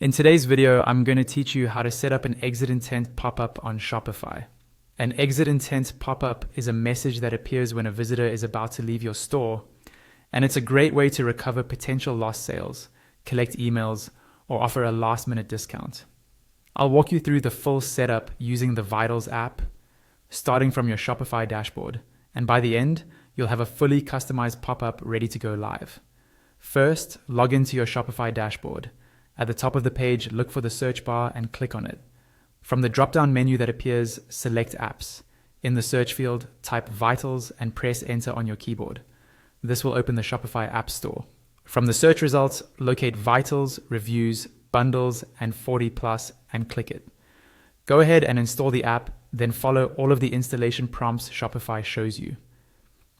In today's video, I'm going to teach you how to set up an exit intent pop-up on Shopify. An exit intent pop-up is a message that appears when a visitor is about to leave your store, and it's a great way to recover potential lost sales, collect emails, or offer a last-minute discount. I'll walk you through the full setup using the Vitals app, starting from your Shopify dashboard, and by the end, you'll have a fully customized pop-up ready to go live. First, log into your Shopify dashboard. At the top of the page, look for the search bar and click on it. From the drop-down menu that appears, select Apps. In the search field, type Vitals and press Enter on your keyboard. This will open the Shopify App Store. From the search results, locate Vitals, Reviews, Bundles, and 40+ and click it. Go ahead and install the app, then follow all of the installation prompts Shopify shows you.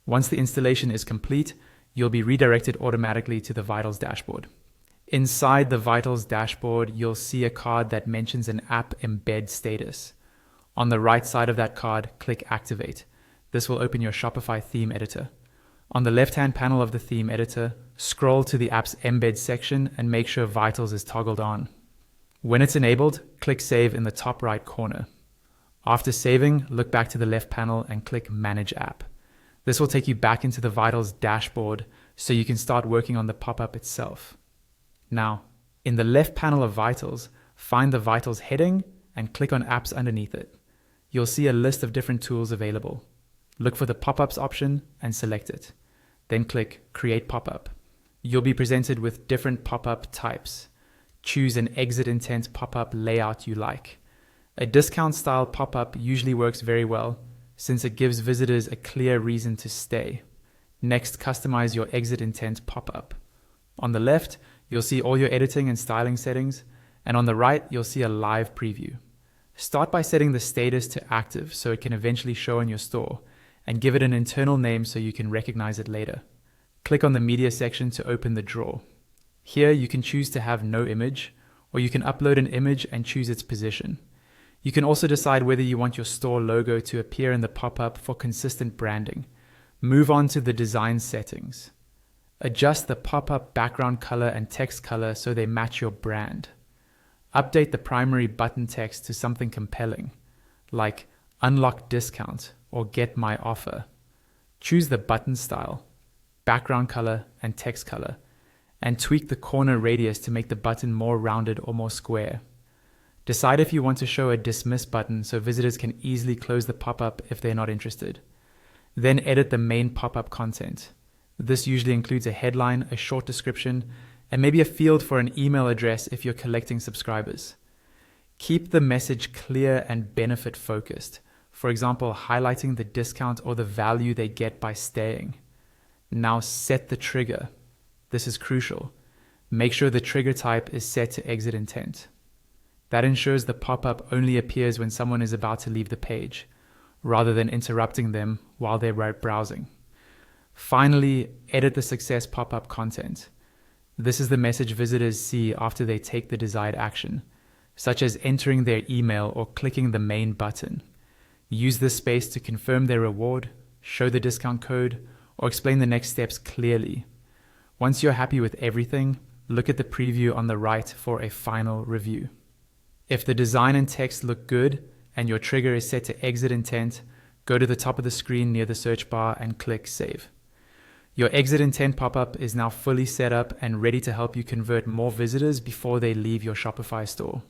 Once the installation is complete, you'll be redirected automatically to the Vitals dashboard. Inside the Vitals dashboard, you'll see a card that mentions an app embed status. On the right side of that card, click Activate. This will open your Shopify theme editor. On the left-hand panel of the theme editor, scroll to the app's embed section and make sure Vitals is toggled on. When it's enabled, click Save in the top right corner. After saving, look back to the left panel and click Manage App. This will take you back into the Vitals dashboard so you can start working on the pop-up itself. Now, in the left panel of Vitals, find the Vitals heading and click on Apps underneath it. You'll see a list of different tools available. Look for the Pop-ups option and select it. Then click Create Pop-up. You'll be presented with different pop-up types. Choose an exit intent pop-up layout you like. A discount style pop-up usually works very well since it gives visitors a clear reason to stay. Next, customize your exit intent pop-up. On the left, you'll see all your editing and styling settings, and on the right, you'll see a live preview. Start by setting the status to active so it can eventually show in your store, and give it an internal name so you can recognize it later. Click on the media section to open the drawer. Here, you can choose to have no image, or you can upload an image and choose its position. You can also decide whether you want your store logo to appear in the pop-up for consistent branding. Move on to the design settings. Adjust the pop-up background color and text color so they match your brand. Update the primary button text to something compelling, like Unlock Discount or Get My Offer. Choose the button style, background color, and text color, and tweak the corner radius to make the button more rounded or more square. Decide if you want to show a dismiss button so visitors can easily close the pop-up if they're not interested. Then edit the main pop-up content. This usually includes a headline, a short description, and maybe a field for an email address if you're collecting subscribers. Keep the message clear and benefit focused. For example, highlighting the discount or the value they get by staying. Now set the trigger. This is crucial. Make sure the trigger type is set to exit intent. That ensures the pop-up only appears when someone is about to leave the page, rather than interrupting them while they're browsing. Finally, edit the success pop-up content. This is the message visitors see after they take the desired action, such as entering their email or clicking the main button. Use this space to confirm their reward, show the discount code, or explain the next steps clearly. Once you're happy with everything, look at the preview on the right for a final review. If the design and text look good and your trigger is set to exit intent, go to the top of the screen near the search bar and click Save. Your exit intent pop-up is now fully set up and ready to help you convert more visitors before they leave your Shopify store.